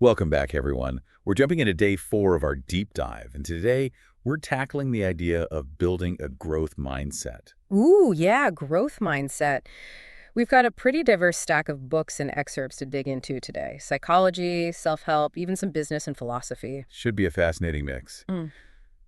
Welcome back, everyone. We're jumping into day 4 of our deep dive, and today we're tackling the idea of building a growth mindset. Ooh, yeah, growth mindset. We've got a pretty diverse stack of books and excerpts to dig into today. Psychology, self-help, even some business and philosophy. Should be a fascinating mix. Mm.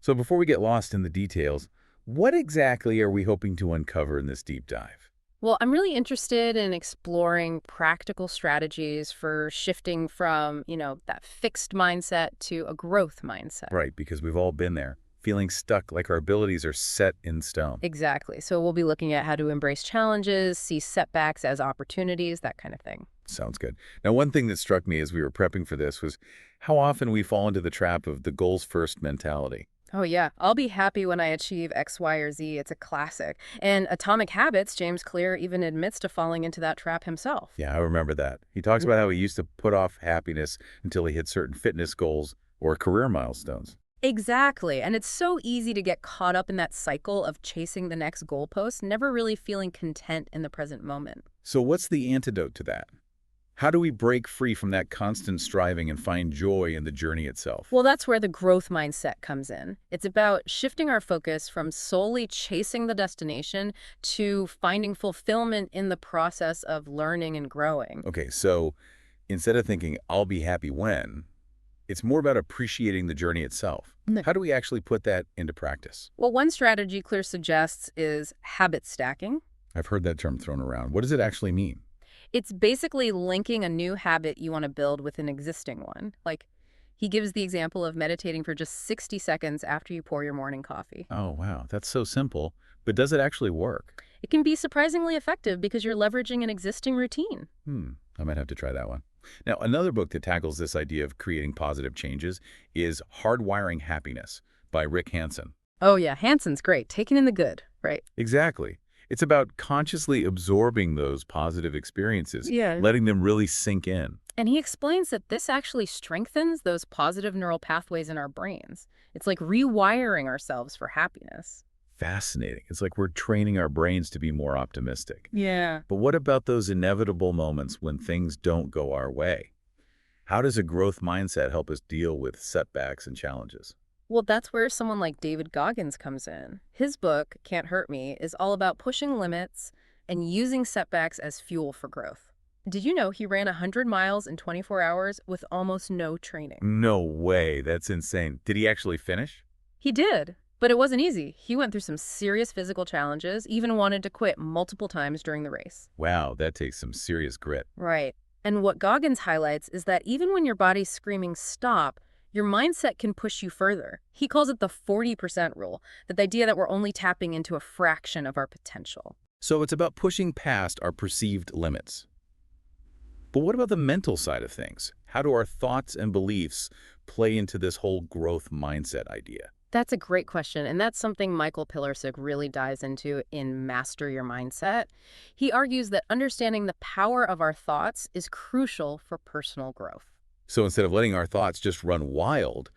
So before we get lost in the details, what exactly are we hoping to uncover in this deep dive? Well, I'm really interested in exploring practical strategies for shifting from, that fixed mindset to a growth mindset. Right, because we've all been there, feeling stuck like our abilities are set in stone. Exactly. So we'll be looking at how to embrace challenges, see setbacks as opportunities, that kind of thing. Sounds good. Now, one thing that struck me as we were prepping for this was how often we fall into the trap of the goals first mentality. Oh, yeah. I'll be happy when I achieve X, Y, or Z. It's a classic. And Atomic Habits, James Clear even admits to falling into that trap himself. Yeah, I remember that. He talks about how he used to put off happiness until he hit certain fitness goals or career milestones. Exactly. And it's so easy to get caught up in that cycle of chasing the next goalpost, never really feeling content in the present moment. So what's the antidote to that? How do we break free from that constant striving and find joy in the journey itself? Well, that's where the growth mindset comes in. It's about shifting our focus from solely chasing the destination to finding fulfillment in the process of learning and growing. Okay, so instead of thinking, I'll be happy when, it's more about appreciating the journey itself. Mm. How do we actually put that into practice? Well, one strategy Clear suggests is habit stacking. I've heard that term thrown around. What does it actually mean? It's basically linking a new habit you want to build with an existing one. Like, he gives the example of meditating for just 60 seconds after you pour your morning coffee. Oh, wow, that's so simple. But does it actually work? It can be surprisingly effective because you're leveraging an existing routine. I might have to try that one. Now, another book that tackles this idea of creating positive changes is Hardwiring Happiness by Rick Hanson. Oh, yeah, Hanson's great. Taking in the good, right? Exactly. It's about consciously absorbing those positive experiences, Yeah. letting them really sink in. And he explains that this actually strengthens those positive neural pathways in our brains. It's like rewiring ourselves for happiness. Fascinating. It's like we're training our brains to be more optimistic. Yeah. But what about those inevitable moments when things don't go our way? How does a growth mindset help us deal with setbacks and challenges? Well, that's where someone like David Goggins comes in. His book, Can't Hurt Me, is all about pushing limits and using setbacks as fuel for growth. Did you know he ran 100 miles in 24 hours with almost no training? No way. That's insane. Did he actually finish? He did, but it wasn't easy. He went through some serious physical challenges, even wanted to quit multiple times during the race. Wow, that takes some serious grit. Right. And what Goggins highlights is that even when your body's screaming stop, your mindset can push you further. He calls it the 40% rule, that the idea that we're only tapping into a fraction of our potential. So it's about pushing past our perceived limits. But what about the mental side of things? How do our thoughts and beliefs play into this whole growth mindset idea? That's a great question, and that's something Michael Pilarczyk really dives into in Master Your Mindset. He argues that understanding the power of our thoughts is crucial for personal growth. So instead of letting our thoughts just run wild,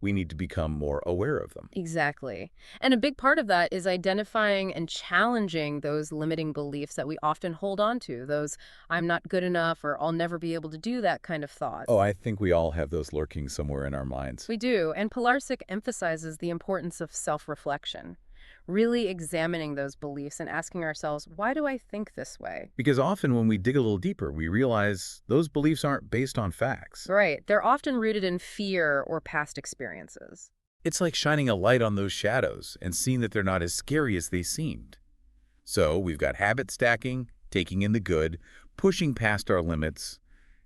we need to become more aware of them. Exactly. And a big part of that is identifying and challenging those limiting beliefs that we often hold on to, those I'm not good enough or I'll never be able to do that kind of Oh, thoughts. I think we all have those lurking somewhere in our minds. We do, and Pilarczyk emphasizes the importance of self-reflection, really examining those beliefs and asking ourselves, why do I think this way? Because often when we dig a little deeper, we realize those beliefs aren't based on facts. Right. They're often rooted in fear or past experiences. It's like shining a light on those shadows and seeing that they're not as scary as they seemed. So we've got habit stacking, taking in the good, pushing past our limits,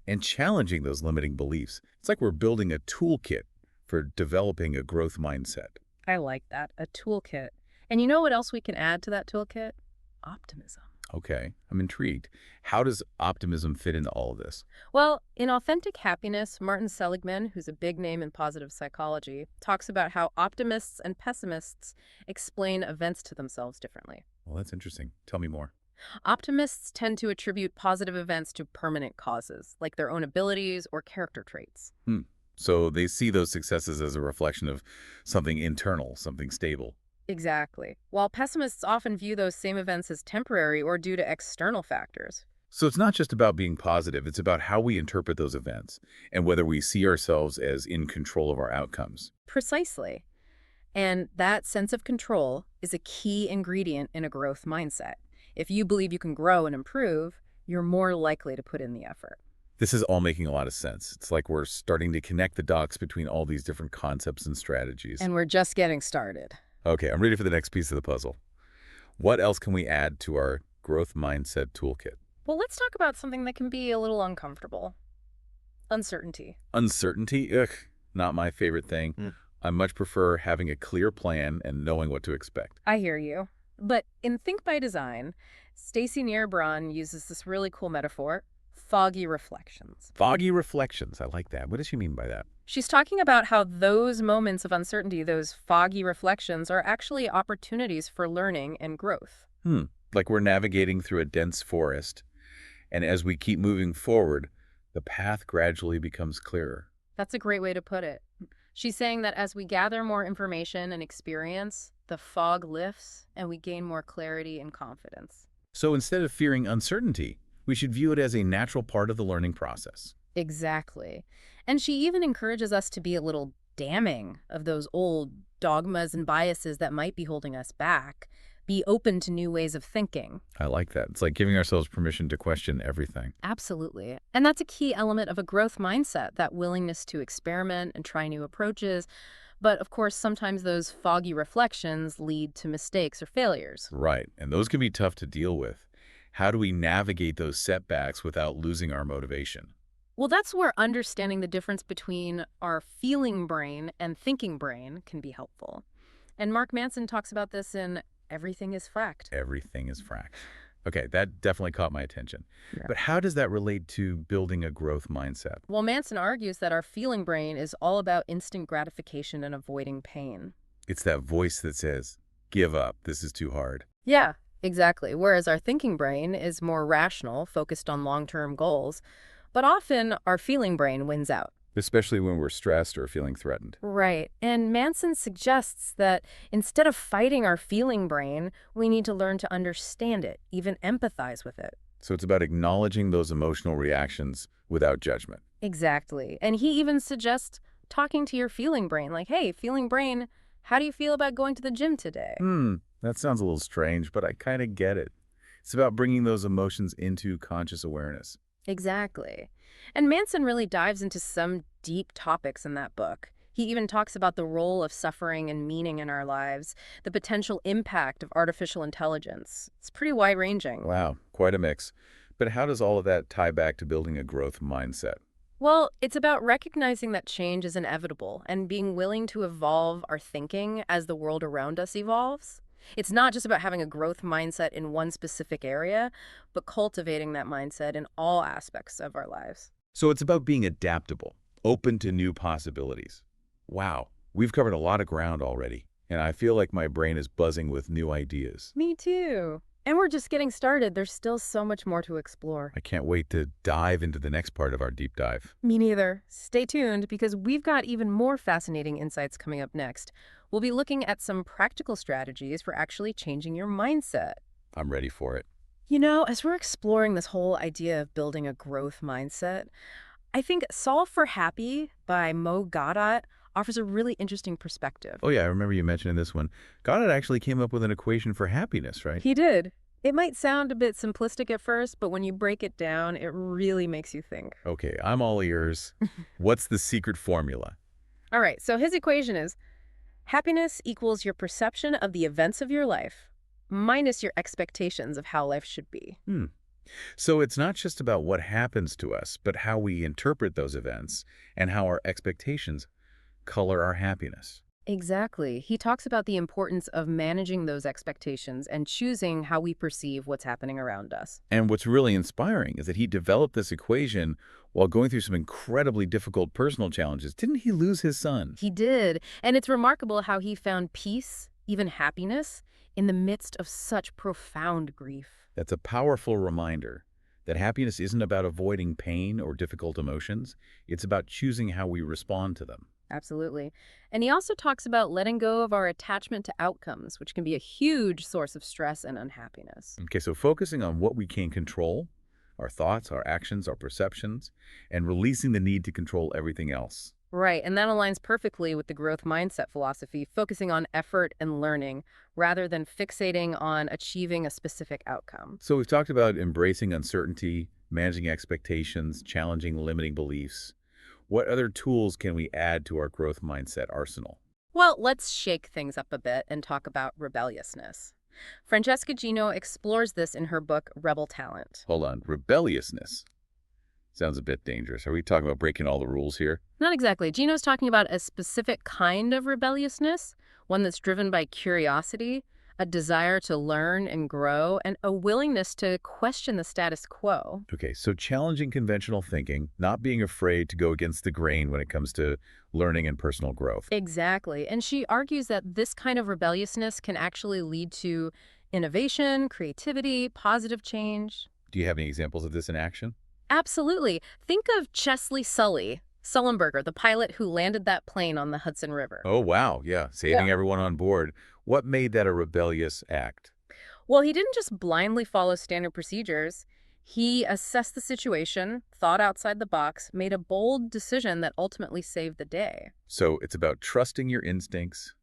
and challenging those limiting beliefs. It's like we're building a toolkit for developing a growth mindset. I like that. A toolkit. And you know what else we can add to that toolkit? Optimism. Okay, I'm intrigued. How does optimism fit into all of this? Well, in Authentic Happiness, Martin Seligman, who's a big name in positive psychology, talks about how optimists and pessimists explain events to themselves differently. Well, that's interesting. Tell me more. Optimists tend to attribute positive events to permanent causes, like their own abilities or character traits. So they see those successes as a reflection of something internal, something stable. Exactly. While pessimists often view those same events as temporary or due to external factors. So it's not just about being positive, it's about how we interpret those events and whether we see ourselves as in control of our outcomes. Precisely. And that sense of control is a key ingredient in a growth mindset. If you believe you can grow and improve, you're more likely to put in the effort. This is all making a lot of sense. It's like we're starting to connect the dots between all these different concepts and strategies. And we're just getting started. Okay, I'm ready for the next piece of the puzzle. What else can we add to our growth mindset toolkit? Well, let's talk about something that can be a little uncomfortable. Uncertainty. Uncertainty? Ugh, not my favorite thing. I much prefer having a clear plan and knowing what to expect. I hear you. But in Think by Design, Stacy Nierbron uses this really cool metaphor, foggy reflections. Foggy reflections. I like that. What does she mean by that? She's talking about how those moments of uncertainty, those foggy reflections, are actually opportunities for learning and growth. Like we're navigating through a dense forest, and as we keep moving forward, the path gradually becomes clearer. That's a great way to put it. She's saying that as we gather more information and experience, the fog lifts and we gain more clarity and confidence. So instead of fearing uncertainty, we should view it as a natural part of the learning process. Exactly. And she even encourages us to be a little damning of those old dogmas and biases that might be holding us back. Be open to new ways of thinking. I like that. It's like giving ourselves permission to question everything. Absolutely. And that's a key element of a growth mindset, that willingness to experiment and try new approaches. But of course, sometimes those foggy reflections lead to mistakes or failures. Right, and those can be tough to deal with. How do we navigate those setbacks without losing our motivation? Well, that's where understanding the difference between our feeling brain and thinking brain can be helpful. And Mark Manson talks about this in Everything is Fracked. Everything is fracked. Okay, that definitely caught my attention. Yeah. But how does that relate to building a growth mindset? Well, Manson argues that our feeling brain is all about instant gratification and avoiding pain. It's that voice that says, give up, this is too hard. Yeah, exactly. Whereas our thinking brain is more rational, focused on long-term goals. But often, our feeling brain wins out. Especially when we're stressed or feeling threatened. Right. And Manson suggests that instead of fighting our feeling brain, we need to learn to understand it, even empathize with it. So it's about acknowledging those emotional reactions without judgment. Exactly. And he even suggests talking to your feeling brain, like, hey, feeling brain, how do you feel about going to the gym today? That sounds a little strange, but I kind of get it. It's about bringing those emotions into conscious awareness. Exactly. And Manson really dives into some deep topics in that book. He even talks about the role of suffering and meaning in our lives, the potential impact of artificial intelligence. It's pretty wide-ranging. Wow, quite a mix. But how does all of that tie back to building a growth mindset? Well, it's about recognizing that change is inevitable and being willing to evolve our thinking as the world around us evolves. It's not just about having a growth mindset in one specific area, but cultivating that mindset in all aspects of our lives. So it's about being adaptable, open to new possibilities. Wow, we've covered a lot of ground already, and I feel like my brain is buzzing with new ideas. Me too. And we're just getting started. There's still so much more to explore. I can't wait to dive into the next part of our deep dive. Me neither. Stay tuned because we've got even more fascinating insights coming up next. We'll be looking at some practical strategies for actually changing your mindset. I'm ready for it. You know, as we're exploring this whole idea of building a growth mindset, I think Solve for Happy by Mo Gaudat offers a really interesting perspective. Oh yeah, I remember you mentioning this one. Goddard actually came up with an equation for happiness, right? He did. It might sound a bit simplistic at first, but when you break it down, it really makes you think. Okay, I'm all ears. What's the secret formula? All right, so his equation is happiness equals your perception of the events of your life minus your expectations of how life should be. So it's not just about what happens to us, but how we interpret those events and how our expectations color our happiness. Exactly. He talks about the importance of managing those expectations and choosing how we perceive what's happening around us. And what's really inspiring is that he developed this equation while going through some incredibly difficult personal challenges. Didn't he lose his son? He did. And it's remarkable how he found peace, even happiness, in the midst of such profound grief. That's a powerful reminder that happiness isn't about avoiding pain or difficult emotions. It's about choosing how we respond to them. Absolutely. And he also talks about letting go of our attachment to outcomes, which can be a huge source of stress and unhappiness. Okay, so focusing on what we can control our thoughts, our actions, our perceptions, and releasing the need to control everything else. Right, and that aligns perfectly with the growth mindset philosophy, focusing on effort and learning rather than fixating on achieving a specific outcome. So we've talked about embracing uncertainty, managing expectations, challenging limiting beliefs. What other tools can we add to our growth mindset arsenal? Well, let's shake things up a bit and talk about rebelliousness. Francesca Gino explores this in her book Rebel Talent. Hold on, rebelliousness. Sounds a bit dangerous. Are we talking about breaking all the rules here? Not exactly. Gino's talking about a specific kind of rebelliousness, one that's driven by curiosity, a desire to learn and grow, and a willingness to question the status quo. Okay, so challenging conventional thinking, not being afraid to go against the grain when it comes to learning and personal growth. Exactly. And she argues that this kind of rebelliousness can actually lead to innovation, creativity, positive change. Do you have any examples of this in action? Absolutely. Think of Chesley Sullenberger, the pilot who landed that plane on the Hudson River. Oh, wow. Yeah, saving everyone on board. What made that a rebellious act? Well, he didn't just blindly follow standard procedures. He assessed the situation, thought outside the box, made a bold decision that ultimately saved the day. So it's about trusting your instincts,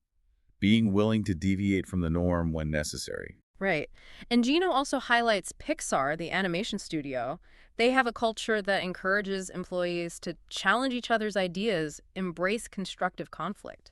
being willing to deviate from the norm when necessary. Right. And Gino also highlights Pixar, the animation studio. They have a culture that encourages employees to challenge each other's ideas, embrace constructive conflict.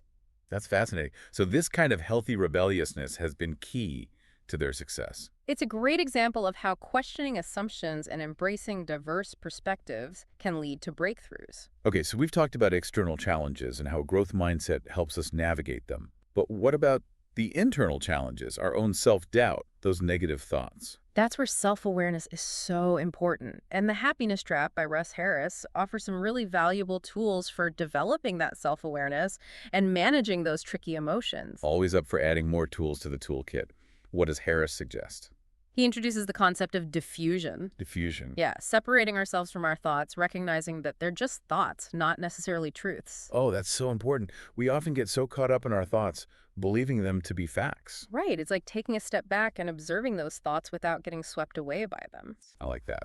That's fascinating. So this kind of healthy rebelliousness has been key to their success. It's a great example of how questioning assumptions and embracing diverse perspectives can lead to breakthroughs. Okay, so we've talked about external challenges and how growth mindset helps us navigate them. But what about the internal challenges, our own self-doubt, those negative thoughts? That's where self-awareness is so important. And The Happiness Trap by Russ Harris offers some really valuable tools for developing that self-awareness and managing those tricky emotions. Always up for adding more tools to the toolkit. What does Harris suggest? He introduces the concept of diffusion. Diffusion. Yeah, separating ourselves from our thoughts, recognizing that they're just thoughts, not necessarily truths. Oh, that's so important. We often get so caught up in our thoughts, believing them to be facts. Right, it's like taking a step back and observing those thoughts without getting swept away by them. I like that.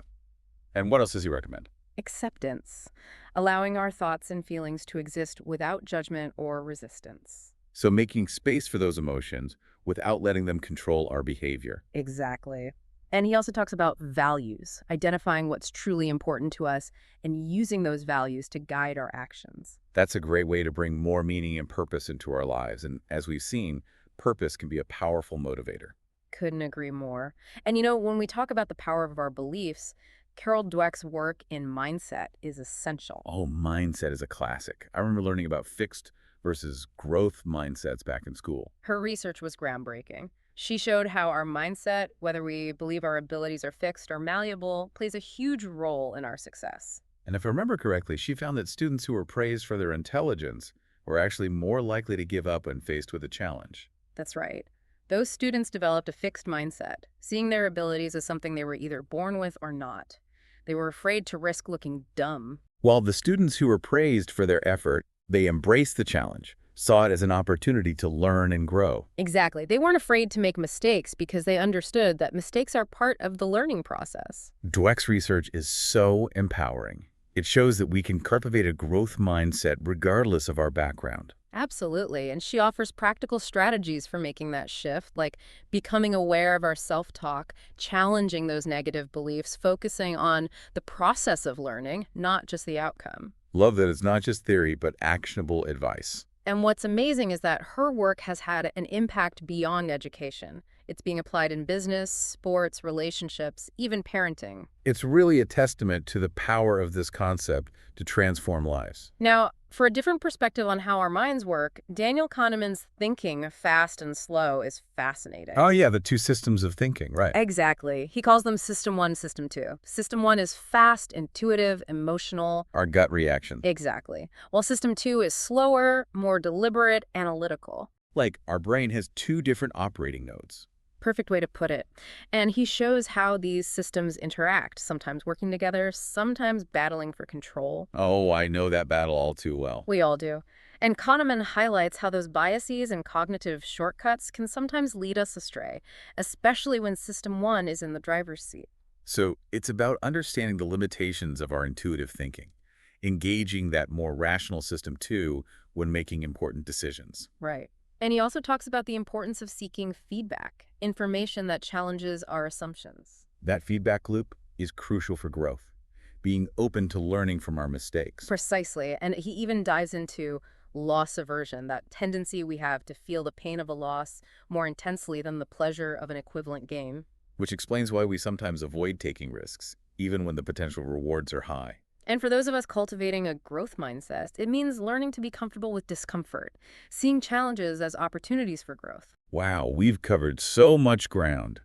And what else does he recommend? Acceptance, allowing our thoughts and feelings to exist without judgment or resistance. So making space for those emotions without letting them control our behavior. Exactly. And he also talks about values, identifying what's truly important to us and using those values to guide our actions. That's a great way to bring more meaning and purpose into our lives. And as we've seen, purpose can be a powerful motivator. Couldn't agree more. And when we talk about the power of our beliefs, Carol Dweck's work in mindset is essential. Oh, mindset is a classic. I remember learning about fixed versus growth mindsets back in school. Her research was groundbreaking. She showed how our mindset, whether we believe our abilities are fixed or malleable, plays a huge role in our success. And if I remember correctly, she found that students who were praised for their intelligence were actually more likely to give up when faced with a challenge. That's right. Those students developed a fixed mindset, seeing their abilities as something they were either born with or not. They were afraid to risk looking dumb. While the students who were praised for their effort, they embraced the challenge, saw it as an opportunity to learn and grow. Exactly. They weren't afraid to make mistakes because they understood that mistakes are part of the learning process. Dweck's research is so empowering. It shows that we can cultivate a growth mindset regardless of our background. Absolutely. And she offers practical strategies for making that shift, like becoming aware of our self-talk, challenging those negative beliefs, focusing on the process of learning, not just the outcome. Love that it's not just theory, but actionable advice. And what's amazing is that her work has had an impact beyond education. It's being applied in business, sports, relationships, even parenting. It's really a testament to the power of this concept to transform lives. Now, for a different perspective on how our minds work, Daniel Kahneman's thinking fast and slow is fascinating. Oh yeah, the two systems of thinking, right. Exactly. He calls them System 1, System 2. System 1 is fast, intuitive, emotional. Our gut reaction. Exactly. While System 2 is slower, more deliberate, analytical. Like our brain has two different operating nodes. Perfect way to put it. And he shows how these systems interact, sometimes working together, sometimes battling for control. Oh, I know that battle all too well. We all do. And Kahneman highlights how those biases and cognitive shortcuts can sometimes lead us astray, especially when System 1 is in the driver's seat. So it's about understanding the limitations of our intuitive thinking, engaging that more rational system too when making important decisions. Right. And he also talks about the importance of seeking feedback, information that challenges our assumptions. That feedback loop is crucial for growth, being open to learning from our mistakes, Precisely. And he even dives into loss aversion, that tendency we have to feel the pain of a loss more intensely than the pleasure of an equivalent gain. which explains why we sometimes avoid taking risks, even when the potential rewards are high. And for those of us cultivating a growth mindset, it means learning to be comfortable with discomfort, seeing challenges as opportunities for growth. Wow, we've covered so much ground.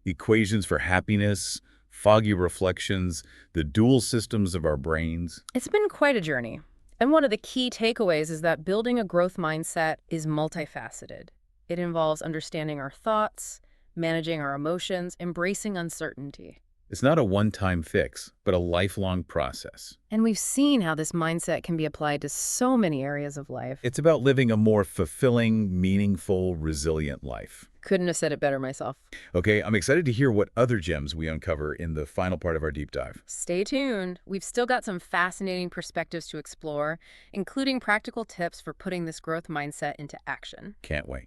Equations for happiness, foggy reflections, the dual systems of our brains. It's been quite a journey. And one of the key takeaways is that building a growth mindset is multifaceted. It involves understanding our thoughts, managing our emotions, embracing uncertainty. It's not a one-time fix, but a lifelong process. And we've seen how this mindset can be applied to so many areas of life. It's about living a more fulfilling, meaningful, resilient life. Couldn't have said it better myself. Okay, I'm excited to hear what other gems we uncover in the final part of our deep dive. Stay tuned. We've still got some fascinating perspectives to explore, including practical tips for putting this growth mindset into action. Can't wait.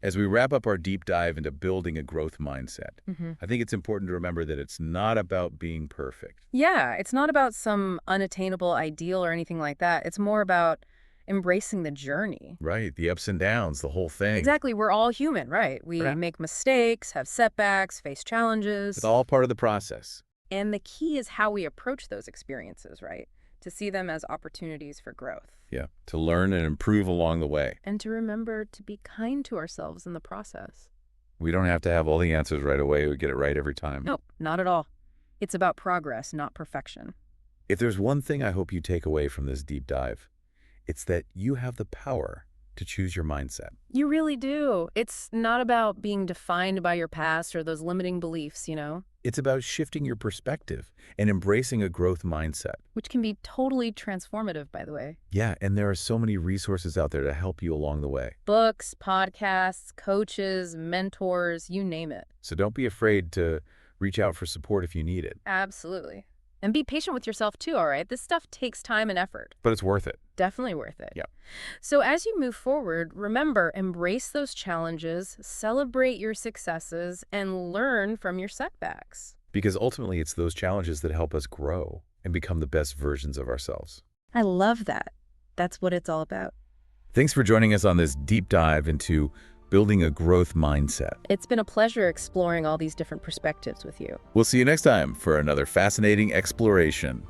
As we wrap up our deep dive into building a growth mindset, I think it's important to remember that it's not about being perfect. Yeah, it's not about some unattainable ideal or anything like that. It's more about embracing the journey. Right, the ups and downs, the whole thing. Exactly. We're all human, right? We Right. make mistakes, have setbacks, face challenges. It's all part of the process. And the key is how we approach those experiences, right? To see them as opportunities for growth. Yeah, to learn and improve along the way. And to remember to be kind to ourselves in the process. We don't have to have all the answers right away or get it right every time. No, not at all. It's about progress, not perfection. If there's one thing I hope you take away from this deep dive, it's that you have the power to choose your mindset. You really do. It's not about being defined by your past or those limiting beliefs, It's about shifting your perspective and embracing a growth mindset. which can be totally transformative, by the way. Yeah, and there are so many resources out there to help you along the way. Books, podcasts, coaches, mentors, you name it. So don't be afraid to reach out for support if you need it. Absolutely. And be patient with yourself too, all right? This stuff takes time and effort. But it's worth it. Definitely worth it. Yeah. So as you move forward, remember, embrace those challenges, celebrate your successes, and learn from your setbacks. Because ultimately, it's those challenges that help us grow and become the best versions of ourselves. I love that. That's what it's all about. Thanks for joining us on this deep dive into building a growth mindset. It's been a pleasure exploring all these different perspectives with you. We'll see you next time for another fascinating exploration.